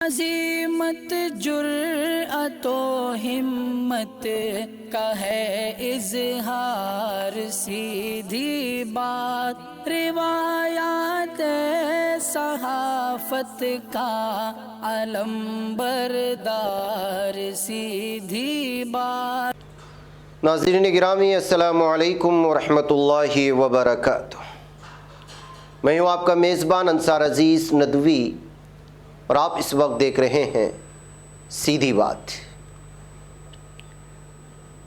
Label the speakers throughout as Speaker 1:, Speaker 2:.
Speaker 1: अज़ीमत जुर्अतो हिम्मत का है इज़हार, सीधी बात रिवायात सहाफ़त का अलम बरदार, सीधी बात।
Speaker 2: नाज़रीन गिरामी, अस्सलामु अलैकुम वरहमतुल्लाहि वबरकातुह। मैं हूँ आपका मेज़बान अंसार अज़ीज़ नदवी और आप इस वक्त देख रहे हैं सीधी बात।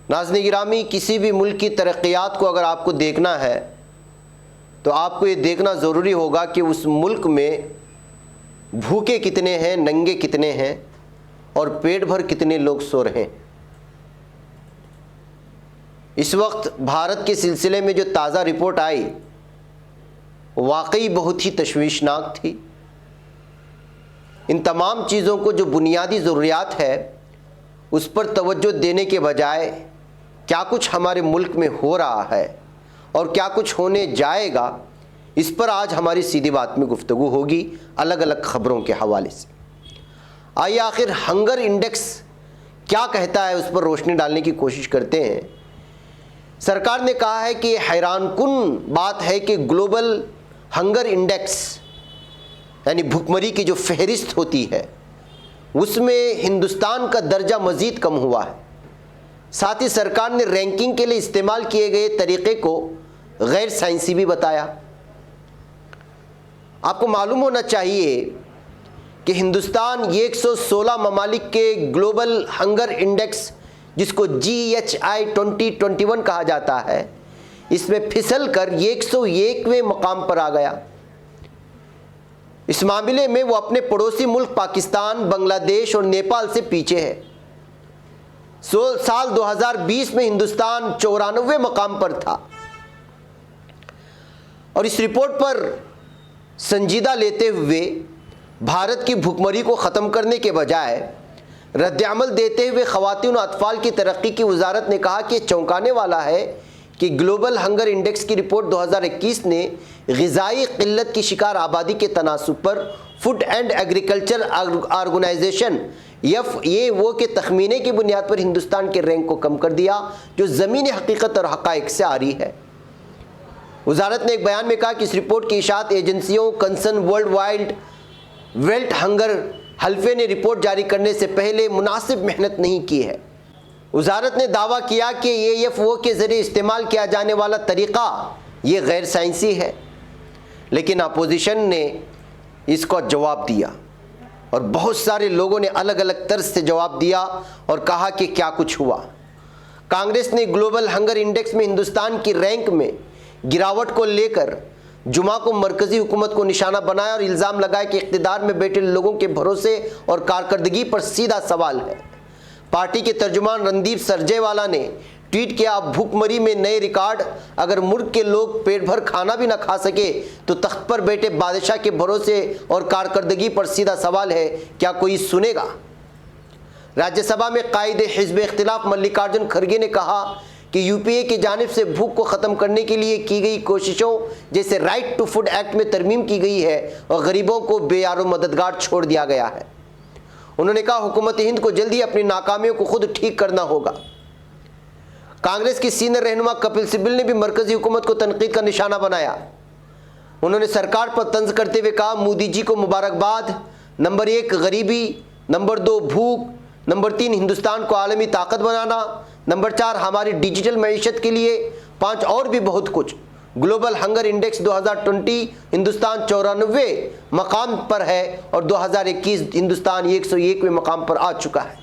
Speaker 2: नाज़रीन गिरामी, किसी भी मुल्क की तरक्यात को अगर आपको देखना है तो आपको ये देखना ज़रूरी होगा कि उस मुल्क में भूखे कितने हैं, नंगे कितने हैं और पेट भर कितने लोग सो रहे हैं। इस वक्त भारत के सिलसिले में जो ताज़ा रिपोर्ट आई वाकई बहुत ही तशवीशनाक थी। इन तमाम चीज़ों को जो बुनियादी ज़रूरियात है उस पर तवज्जो देने के बजाय क्या कुछ हमारे मुल्क में हो रहा है और क्या कुछ होने जाएगा, इस पर आज हमारी सीधी बात में गुफ्तगू होगी अलग अलग ख़बरों के हवाले से। आइए आखिर हंगर इंडेक्स क्या कहता है उस पर रोशनी डालने की कोशिश करते हैं। सरकार ने कहा है कि हैरानकुन बात है कि ग्लोबल हंगर इंडेक्स यानी भुखमरी की जो फहरिस्त होती है उसमें हिंदुस्तान का दर्जा मज़ीद कम हुआ है। साथ ही सरकार ने रैंकिंग के लिए इस्तेमाल किए गए तरीक़े को गैर साइंसी भी बताया। आपको मालूम होना चाहिए कि हिंदुस्तान ये 116 ममालिक के ग्लोबल हंगर इंडेक्स जिसको GHI 2021 कहा जाता है, इसमें फिसल कर 101वें मकाम पर आ गया। इस मामले में वो अपने पड़ोसी मुल्क पाकिस्तान, बांग्लादेश और नेपाल से पीछे है। साल 2020 में हिंदुस्तान 94वें मकाम पर था और इस रिपोर्ट पर संजीदा लेते हुए भारत की भुखमरी को ख़त्म करने के बजाय रद्द-ए-अमल देते हुए ख़वातीन और अतफ़ाल की तरक्की की वजारत ने कहा कि चौंकाने वाला है कि ग्लोबल हंगर इंडेक्स की रिपोर्ट 2021 ने ग़िज़ाई क़िल्लत की शिकार आबादी के तनासुब पर food and agriculture organization FAO के तखमीने की बुनियाद पर हिंदुस्तान के रैंक को कम कर दिया, जो ज़मीनी हकीकत और हक़ाइक़ से आ रही है। वजारत ने एक बयान में कहा कि इस रिपोर्ट की इशाअत एजेंसियों Concern Worldwide Welthungerhilfe ने रिपोर्ट जारी करने से पहले मुनासिब मेहनत नहीं की है। वजारत ने दावा किया कि FAO के ज़रिए इस्तेमाल किया जाने वाला तरीक़ा ये गैर साइंसी है, लेकिन अपोजिशन ने इसका जवाब दिया और बहुत सारे लोगों ने अलग अलग तर्ज से जवाब दिया और कहा कि क्या कुछ हुआ। कांग्रेस ने ग्लोबल हंगर इंडेक्स में हिंदुस्तान की रैंक में गिरावट को लेकर जुमा को मरकज़ी हुकूमत को निशाना बनाया और इल्ज़ाम लगाया कि इक़्तिदार में बैठे लोगों के भरोसे और कारकर्दगी पर सीधा सवाल है। पार्टी के तर्जुमान रणदीप सरजेवाला ने ट्वीट किया, अब भूखमरी में नए रिकॉर्ड, अगर मुल्क के लोग पेट भर खाना भी ना खा सके तो तख्त पर बैठे बादशाह के भरोसे और कारकर्दगी पर सीधा सवाल है, क्या कोई सुनेगा। राज्यसभा में कायदे हिज़्ब इख्तिलाफ मल्लिकार्जुन खड़गे ने कहा कि UPA की जानिब से भूख को ख़त्म करने के लिए की गई कोशिशों जैसे राइट टू फूड एक्ट में तरमीम की गई है और गरीबों को बेयारो मददगार छोड़ दिया गया है। उन्होंने कहा, हुकूमत हिंद को जल्दी अपनी नाकामियों को खुद ठीक करना होगा। कांग्रेस की सीनियर रहनुमा कपिल सिब्बल ने भी मरकज़ी हुकूमत को तनकीद का निशाना बनाया। उन्होंने सरकार पर तंज करते हुए कहा, मोदी जी को मुबारकबाद। नंबर 1 गरीबी, नंबर 2 भूख, नंबर 3 हिंदुस्तान को आलमी ताकत बनाना, नंबर 4 हमारी डिजिटल मईशत के लिए, 5 और भी बहुत कुछ। ग्लोबल हंगर इंडेक्स 2020 हिंदुस्तान 94वें मकाम पर है और 2021 हिंदुस्तान 101वें मकाम पर आ चुका है।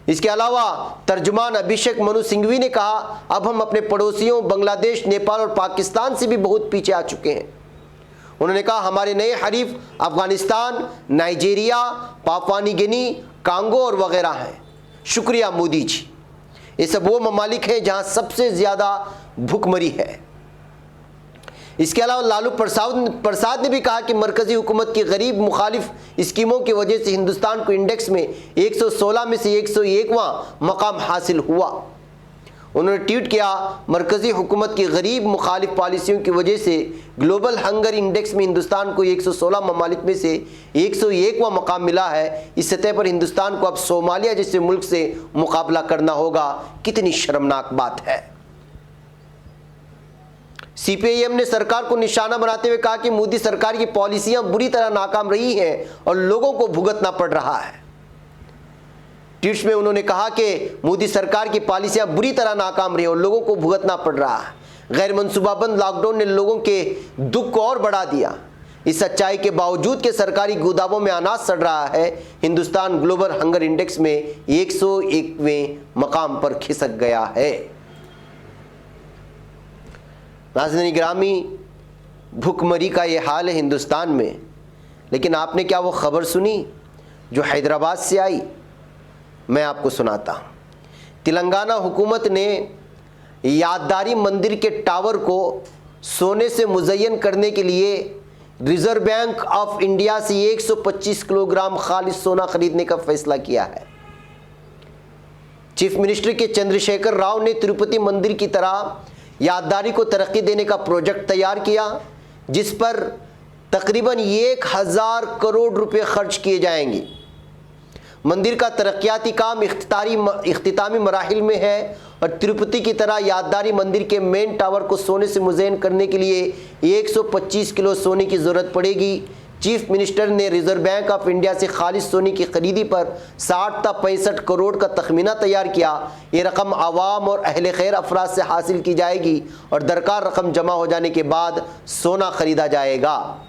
Speaker 2: इसके अलावा तर्जुमान अभिषेक मनु सिंघवी ने कहा, अब हम अपने पड़ोसियों बांग्लादेश, नेपाल और पाकिस्तान से भी बहुत पीछे आ चुके हैं। उन्होंने कहा, हमारे नए हरीफ Afghanistan, Nigeria, Papua New Guinea, Congo और वगैरह हैं। शुक्रिया मोदी जी। ये सब वो ममालिक हैं जहाँ सबसे ज़्यादा भुखमरी है। इसके अलावा लालू प्रसाद ने भी कहा कि मरकज़ी हुकूमत की गरीब मुखालिफ स्कीमों की वजह से हिंदुस्तान को इंडेक्स में 116 में से 101वां मकाम हासिल हुआ। उन्होंने ट्वीट किया, मरकज़ी हुकूमत की गरीब मुखालिफ पॉलिसियों की वजह से ग्लोबल हंगर इंडेक्स में हिंदुस्तान को 116 ममालिक में से 101वां मकाम मिला है। इस सतह पर हिंदुस्तान को अब सोमालिया जैसे मुल्क से मुकाबला करना होगा। कितनी शर्मनाक बात है। CPIM ने सरकार को निशाना बनाते हुए कहा कि मोदी सरकार की पॉलिसियां बुरी तरह नाकाम रही हैं और लोगों को भुगतना पड़ रहा है। ट्वीट्स में उन्होंने कहा कि मोदी सरकार की पॉलिसियां बुरी तरह नाकाम रही और लोगों को भुगतना पड़ रहा है। गैर मंसूबाबंद लॉकडाउन ने लोगों के दुख को और बढ़ा दिया। इस सच्चाई के बावजूद कि सरकारी गोदामों में अनाज सड़ रहा है, हिंदुस्तान ग्लोबल हंगर इंडेक्स में 101वें मकाम पर खिसक गया है। नाज़रीन गिरामी, भुखमरी का ये हाल है हिंदुस्तान में। लेकिन आपने क्या वो खबर सुनी जो हैदराबाद से आई? मैं आपको सुनाता हूँ। तेलंगाना हुकूमत ने याददारी मंदिर के टावर को सोने से मुज़य्यन करने के लिए रिज़र्व बैंक ऑफ इंडिया से 125 किलोग्राम खालिस सोना खरीदने का फैसला किया है। चीफ मिनिस्टर के चंद्रशेखर राव ने तिरुपति मंदिर की तरह याददारी को तरक्की देने का प्रोजेक्ट तैयार किया, जिस पर तकरीबन 1000 करोड़ रुपए खर्च किए जाएंगे। मंदिर का तरक्याती काम इख्तितामी मराहिल में है और तिरुपति की तरह याददारी मंदिर के मेन टावर को सोने से मुज़य्यन करने के लिए 125 किलो सोने की ज़रूरत पड़ेगी। चीफ मिनिस्टर ने रिज़र्व बैंक ऑफ इंडिया से खालिस सोने की खरीदी पर 60 से 65 करोड़ का तखमीना तैयार किया। ये रकम आवाम और अहले खैर अफराद से हासिल की जाएगी और दरकार रकम जमा हो जाने के बाद सोना खरीदा जाएगा।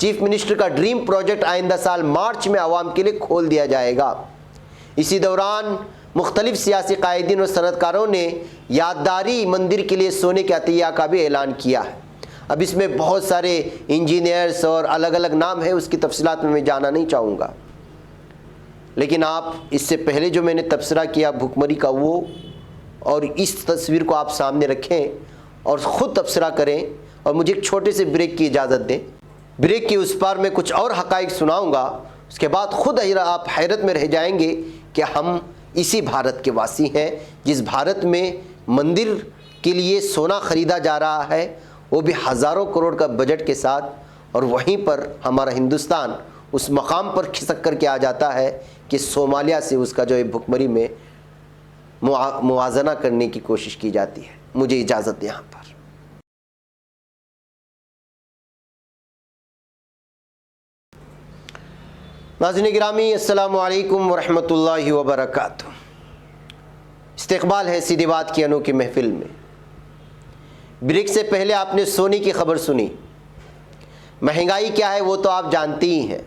Speaker 2: चीफ मिनिस्टर का ड्रीम प्रोजेक्ट आइंदा साल मार्च में आवाम के लिए खोल दिया जाएगा। इसी दौरान मुख्तलिफ सियासी कायदीन और सनतकारों ने याददारी मंदिर के लिए सोने के अतिया का भी ऐलान किया है। अब इसमें बहुत सारे इंजीनियर्स और अलग अलग नाम है, उसकी तफसीलात में मैं जाना नहीं चाहूँगा। लेकिन आप इससे पहले जो मैंने तबसरा किया भुखमरी का, वो और इस तस्वीर को आप सामने रखें और ख़ुद तबसरा करें और मुझे एक छोटे से ब्रेक की इजाज़त दें। ब्रेक के उस पार मैं कुछ और हक़ाइक़ सुनाऊँगा, उसके बाद ख़ुद आप हैरत में रह जाएंगे कि हम इसी भारत के वासी हैं जिस भारत में मंदिर के लिए सोना ख़रीदा जा रहा है, वो भी हज़ारों करोड़ का बजट के साथ, और वहीं पर हमारा हिंदुस्तान उस मकाम पर खिसक कर के आ जाता है कि सोमालिया से उसका जो है भुखमरी में मुआजना करने की कोशिश की जाती है। मुझे इजाज़त दें यहाँ पर। नाज़रीन गिरामी, अस्सलामु अलैकुम वरहमतुल्लाहि वबरकातुहू। इस्तक़बाल है सीधी बात की अनोखी महफिल में। ब्रेक से पहले आपने सोने की खबर सुनी। महंगाई क्या है वो तो आप जानती ही हैं।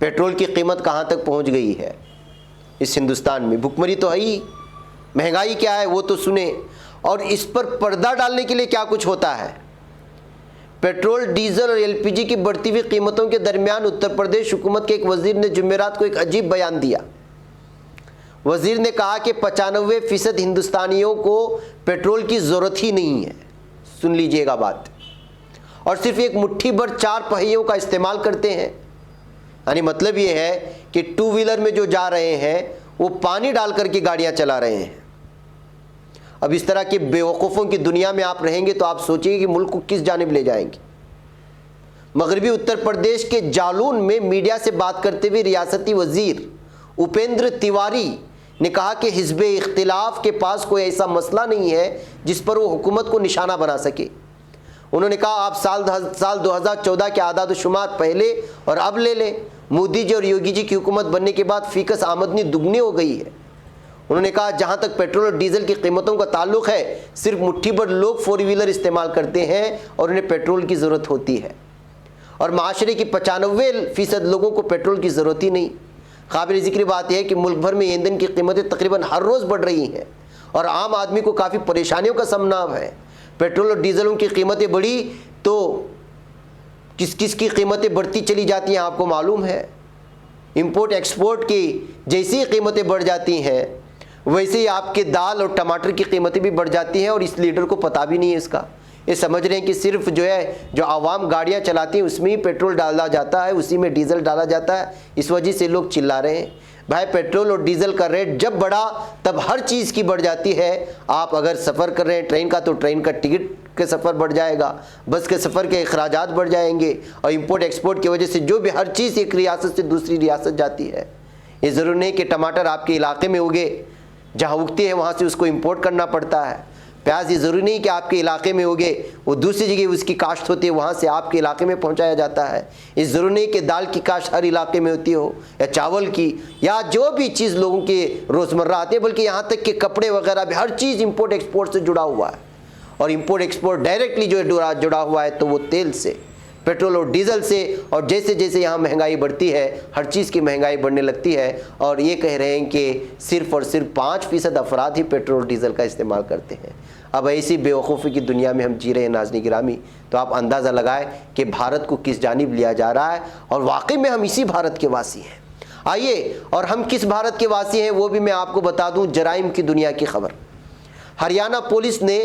Speaker 2: पेट्रोल की कीमत कहाँ तक पहुँच गई है इस हिंदुस्तान में। भुखमरी तो है ही, महंगाई क्या है वो तो सुने, और इस पर पर्दा डालने के लिए क्या कुछ होता है। पेट्रोल, डीजल और LPG की बढ़ती हुई कीमतों के दरमियान उत्तर प्रदेश हुकूमत के एक वजीर ने जुमेरात को एक अजीब बयान दिया। वजीर ने कहा कि 95% हिंदुस्तानियों को पेट्रोल की ज़रूरत ही नहीं है। सुन लीजिएगा बात। और सिर्फ एक मुट्ठी भर 4 पहियों का इस्तेमाल करते हैं। यानी मतलब ये है कि 2 व्हीलर में जो जा रहे हैं वो पानी डाल करके गाड़ियाँ चला रहे हैं। अब इस तरह के बेवकूफ़ों की दुनिया में आप रहेंगे तो आप सोचिए कि मुल्क को किस जानिब ले जाएंगे। मगरबी उत्तर प्रदेश के जालून में मीडिया से बात करते हुए रियासती वजीर उपेंद्र तिवारी ने कहा कि हिज़्ब इख्तिलाफ के पास कोई ऐसा मसला नहीं है जिस पर वो हुकूमत को निशाना बना सके। उन्होंने कहा, आप साल 2014 के आदाद शुमार पहले और अब ले लें। मोदी जी और योगी जी की हुकूमत बनने के बाद फ़ीकस आमदनी दुगनी हो गई है। उन्होंने कहा, जहाँ तक पेट्रोल और डीजल की कीमतों का ताल्लुक़ है, सिर्फ मुट्ठी भर लोग 4 व्हीलर इस्तेमाल करते हैं और उन्हें पेट्रोल की ज़रूरत होती है, और माशरे की 95% लोगों को पेट्रोल की ज़रूरत ही नहीं। काबिल ज़िक्र बात यह है कि मुल्क भर में ईंधन की कीमतें तकरीबन हर रोज़ बढ़ रही हैं और आम आदमी को काफ़ी परेशानियों का सामना है। पेट्रोल और डीजलों की कीमतें बढ़ी तो किस किस की कीमतें बढ़ती चली जाती हैं आपको मालूम है। इंपोर्ट एक्सपोर्ट की जैसी कीमतें बढ़ जाती हैं वैसे ही आपके दाल और टमाटर की कीमतें भी बढ़ जाती हैं और इस लीडर को पता भी नहीं है इसका। ये समझ रहे हैं कि सिर्फ जो है जो आवाम गाड़ियाँ चलाती हैं उसमें ही पेट्रोल डाला जाता है, उसी में डीजल डाला जाता है, इस वजह से लोग चिल्ला रहे हैं। भाई पेट्रोल और डीजल का रेट जब बढ़ा तब हर चीज़ की बढ़ जाती है। आप अगर सफ़र कर रहे हैं ट्रेन का तो ट्रेन का टिकट के सफ़र बढ़ जाएगा, बस के सफ़र के अखराजात बढ़ जाएंगे, और इंपोर्ट एक्सपोर्ट की वजह से जो भी हर चीज़ एक रियासत से दूसरी रियासत जाती है। ये ज़रूर नहीं कि टमाटर आपके इलाके में उगे, जहाँ उगती है वहाँ से उसको इंपोर्ट करना पड़ता है। प्याज ये ज़रूरी नहीं कि आपके इलाके में उगे, वो दूसरी जगह उसकी काश्त होती है वहाँ से आपके इलाके में पहुँचाया जाता है। ये ज़रूरी नहीं कि दाल की काश्त हर इलाके में होती हो, या चावल की, या जो भी चीज़ लोगों के रोज़मर्रा आती है, बल्कि यहाँ तक कि कपड़े वगैरह भी हर चीज़ इंपोर्ट एक्सपोर्ट से जुड़ा हुआ है। और इंपोर्ट एक्सपोर्ट डायरेक्टली जो है जुड़ा हुआ है तो वो तेल से, पेट्रोल और डीजल से। और जैसे जैसे यहाँ महंगाई बढ़ती है हर चीज़ की महंगाई बढ़ने लगती है। और ये कह रहे हैं कि सिर्फ और सिर्फ 5% अफराद ही पेट्रोल डीजल का इस्तेमाल करते हैं। अब ऐसी बेवकूफ़ी की दुनिया में हम जी रहे हैं नाज़रीन गिरामी, तो आप अंदाज़ा लगाएं कि भारत को किस जानिब लिया जा रहा है। और वाकई में हम इसी भारत के वासी हैं। आइए, और हम किस भारत के वासी हैं वो भी मैं आपको बता दूं। जराइम की दुनिया की खबर। हरियाणा पुलिस ने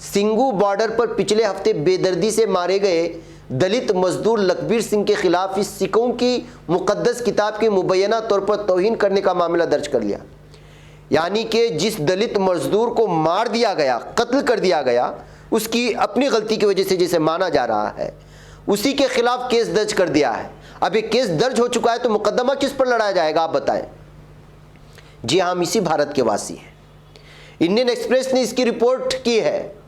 Speaker 2: सिंगू बॉर्डर पर पिछले हफ्ते बेदर्दी से मारे गए दलित मजदूर लखबीर सिंह के खिलाफ इस सिखों की मुकद्दस किताब की मुबैना तौर पर तौहीन करने का मामला दर्ज कर लिया। यानी कि जिस दलित मजदूर को मार दिया गया, कत्ल कर दिया गया, उसकी अपनी गलती की वजह से जिसे माना जा रहा है, उसी के खिलाफ केस दर्ज कर दिया है। अब ये केस दर्ज हो चुका है तो मुकदमा किस पर लड़ाया जाएगा, आप बताएं। जी हाँ, हम इसी भारत के वासी हैं। इंडियन एक्सप्रेस ने इसकी रिपोर्ट की है।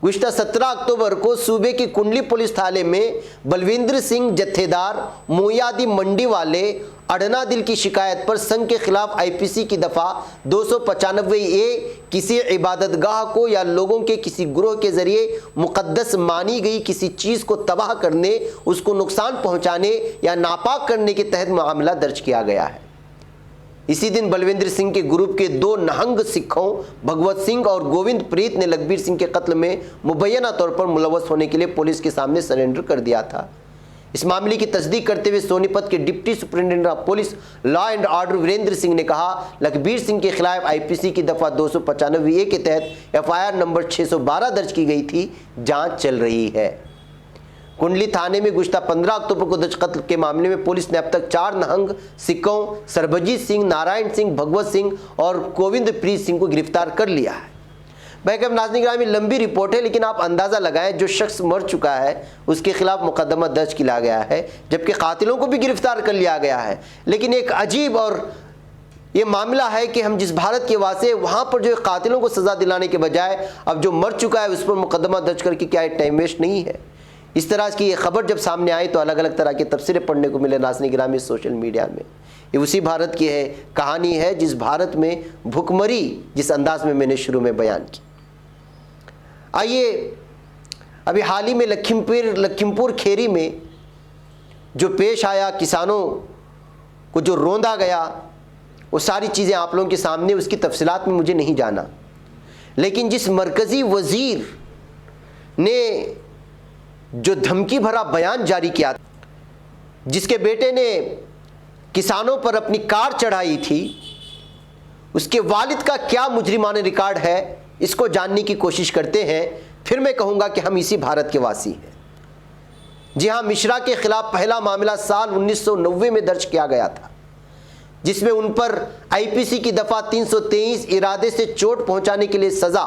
Speaker 2: गुज़िश्ता 17 अक्टूबर को सूबे की कुंडली पुलिस थाने में बलविंदर सिंह जत्थेदार मोयादी मंडी वाले अडना दिल की शिकायत पर संघ के खिलाफ आईपीसी की दफ़ा 295A किसी इबादतगाह को या लोगों के किसी ग्रोह के जरिए मुकद्दस मानी गई किसी चीज़ को तबाह करने, उसको नुकसान पहुंचाने या नापाक करने के तहत मामला दर्ज किया गया है। इसी दिन बलविंदर सिंह के ग्रुप के 2 नहंग सिखों भगवत सिंह और गोविंद प्रीत ने लखबीर सिंह के कत्ल में मुबैना तौर पर मुलव्वस होने के लिए पुलिस के सामने सरेंडर कर दिया था। इस मामले की तस्दीक करते हुए सोनीपत के deputy superintendent of police law and order Virender Singh ने कहा, लखबीर सिंह के खिलाफ आईपीसी की दफ़ा 295A के तहत FIR नंबर 612 दर्ज की गई थी, जाँच चल रही है। कुंडली थाने में गुज़िश्ता 15 अक्टूबर को दर्ज कत्ल के मामले में पुलिस ने अब तक 4 नहंग सिखों सरबजीत सिंह, नारायण सिंह, भगवत सिंह और गोविंद प्रीत सिंह को गिरफ्तार कर लिया है। बैकअप नाज़रीन गिरामी, लंबी रिपोर्ट है, लेकिन आप अंदाज़ा लगाएं जो शख्स मर चुका है उसके खिलाफ मुकदमा दर्ज किया गया है, जबकि कातिलों को भी गिरफ्तार कर लिया गया है। लेकिन एक अजीब और ये मामला है कि हम जिस भारत के वासी वहाँ पर जो कातिलों को सज़ा दिलाने के बजाय अब जो मर चुका है उस पर मुकदमा दर्ज करके क्या टाइम वेस्ट नहीं है। इस तरह की ये खबर जब सामने आई तो अलग अलग तरह के तफसीरें पढ़ने को मिले नाज़रीन गिरामी सोशल मीडिया में। ये उसी भारत की है कहानी है जिस भारत में भुखमरी जिस अंदाज में मैंने शुरू में बयान की। आइए, अभी हाल ही में लखीमपुर खेरी में जो पेश आया, किसानों को जो रोंदा गया, वो सारी चीज़ें आप लोगों के सामने, उसकी तफसीलात में मुझे नहीं जाना। लेकिन जिस मरकज़ी वज़ीर ने जो धमकी भरा बयान जारी किया, जिसके बेटे ने किसानों पर अपनी कार चढ़ाई थी, उसके वालिद का क्या मुजरिमाना रिकॉर्ड है, इसको जानने की कोशिश करते हैं। फिर मैं कहूँगा कि हम इसी भारत के वासी हैं। जी हाँ, मिश्रा के खिलाफ पहला मामला साल 1990 में दर्ज किया गया था, जिसमें उन पर आईपीसी की दफ़ा 323 इरादे से चोट पहुंचाने के लिए सज़ा,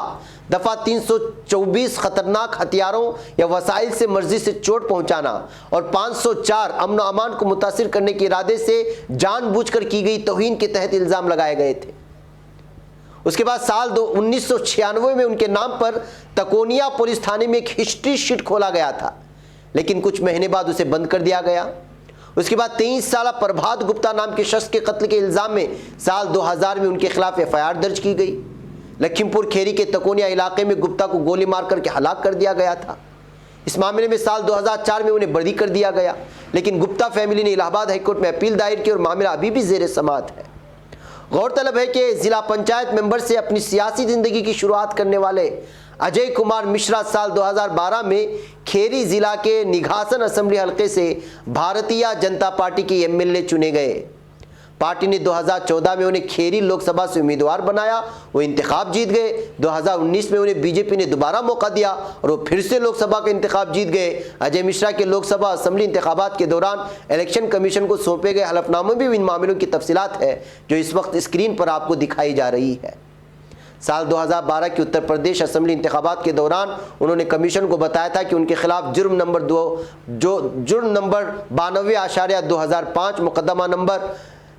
Speaker 2: दफ़ा 324 ख़तरनाक हथियारों या वसाइल से मर्जी से चोट पहुंचाना और 504 अमन व अमान को मुतासिर करने के इरादे से जानबूझकर की गई तौहीन के तहत इल्ज़ाम लगाए गए थे। उसके बाद साल 1996 में उनके नाम पर तकोनिया पुलिस थाने में एक हिस्ट्री शीट खोला गया था, लेकिन कुछ महीने बाद उसे बंद कर दिया गया। उसके बाद 23 साल प्रभात गुप्ता नाम के शख्स के कत्ल के इल्ज़ाम में साल 2000 में उनके खिलाफ FIR दर्ज की गई। लखीमपुर खेरी के तकोनिया इलाके में गुप्ता को गोली मार करके हलाक कर दिया गया था। इस मामले में साल 2004 में उन्हें बरी कर दिया गया, लेकिन गुप्ता फैमिली ने इलाहाबाद हाईकोर्ट में अपील दायर की और मामला अभी भी ज़ेर समाअत है। गौरतलब है कि जिला पंचायत मेंबर से अपनी सियासी ज़िंदगी की शुरुआत करने वाले अजय कुमार मिश्रा साल 2012 में खेरी ज़िला के निघासन असेंबली हलके से भारतीय जनता पार्टी के MLA चुने गए। पार्टी ने 2014 में उन्हें खेरी लोकसभा से उम्मीदवार बनाया, वो इंतखाब जीत गए। 2019 में उन्हें बीजेपी ने दोबारा मौका दिया और वो फिर से लोकसभा का इंतखाब जीत गए। अजय मिश्रा के लोकसभा असेंबली इंतखाबात के दौरान इलेक्शन कमीशन को सौंपे गए हलफनामे में भी इन मामलों की तफसीलात है जो इस वक्त स्क्रीन पर आपको दिखाई जा रही है। साल 2012 के उत्तर प्रदेश असेंबली इंतखाबात के दौरान उन्होंने कमीशन को बताया था कि उनके खिलाफ जुर्म नंबर 92/2005 मुकदमा नंबर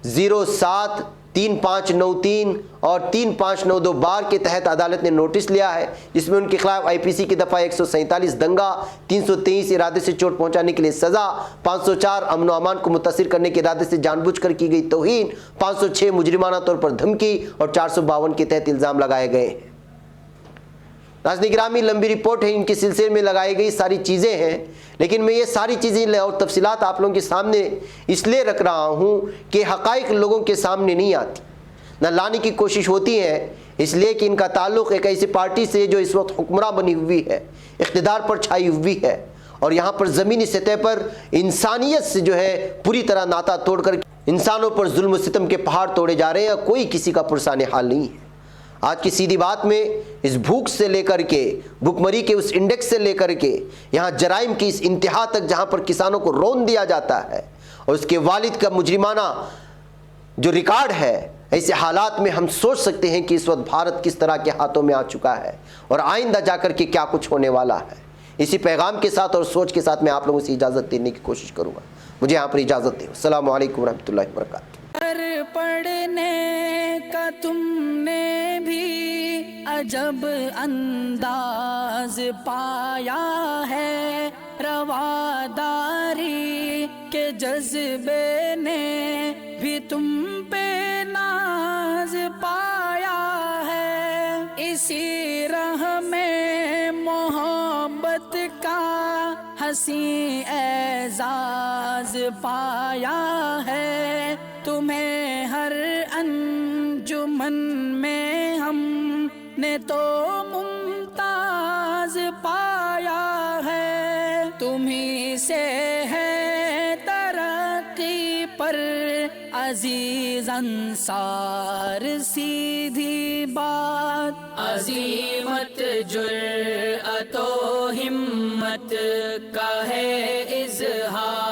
Speaker 2: 073593 और 3592 बार के तहत अदालत ने नोटिस लिया है, जिसमें उनके खिलाफ आईपीसी की दफ़ा 147 दंगा, 323 इरादे से चोट पहुंचाने के लिए सज़ा, 504 अमन व अमान को मुतासिर करने के इरादे से जानबूझकर की गई तौहीन, 506 मुजरिमाना तौर पर धमकी और 452 के तहत इल्ज़ाम लगाए गए हैं। नाज़रीन गिरामी, लंबी रिपोर्ट है, इनके सिलसिले में लगाई गई सारी चीज़ें हैं, लेकिन मैं ये सारी चीज़ें और तफसीलात आप लोगों के सामने इसलिए रख रहा हूँ कि हक़ाइक़ लोगों के सामने नहीं आती, न लाने की कोशिश होती है, इसलिए कि इनका ताल्लुक़ एक ऐसी पार्टी से जो इस वक्त हुक्मरान बनी हुई है, इक़्तिदार पर छाई हुई है और यहाँ पर ज़मीनी सतह पर इंसानियत से जो है पूरी तरह नाता तोड़कर इंसानों पर जुल्म सितम के पहाड़ तोड़े जा रहे हैं। कोई किसी का पुरसाने हाल नहीं है। आज की सीधी बात में इस भूख से लेकर के भुखमरी के उस इंडेक्स से लेकर के यहाँ जराइम की इस इंतहा तक, जहाँ पर किसानों को रौंद दिया जाता है और उसके वालिद का मुजरिमाना जो रिकॉर्ड है, ऐसे हालात में हम सोच सकते हैं कि इस वक्त भारत किस तरह के हाथों में आ चुका है और आइंदा जाकर के क्या कुछ होने वाला है। इसी पैगाम के साथ और सोच के साथ मैं आप लोगों से इजाज़त देने की कोशिश करूँगा। मुझे यहाँ पर इजाज़त दें। अस्सलाम वालेकुम रहमतुल्लाहि व बरकातुहू।
Speaker 1: पढ़ने का तुमने भी अजब अंदाज पाया है, रवादारी के जज्बे ने भी तुम पे नाज पाया है। इसी राह में मोहब्बत का हंसी एजाज पाया है। तुम्हें हर अंजुमन में हमने तो मुमताज पाया है। तुम्ही से है तरक्की पर अजीज अंसार, सीधी बात अजीमत जुर्अतो हिम्मत का है इज़हार।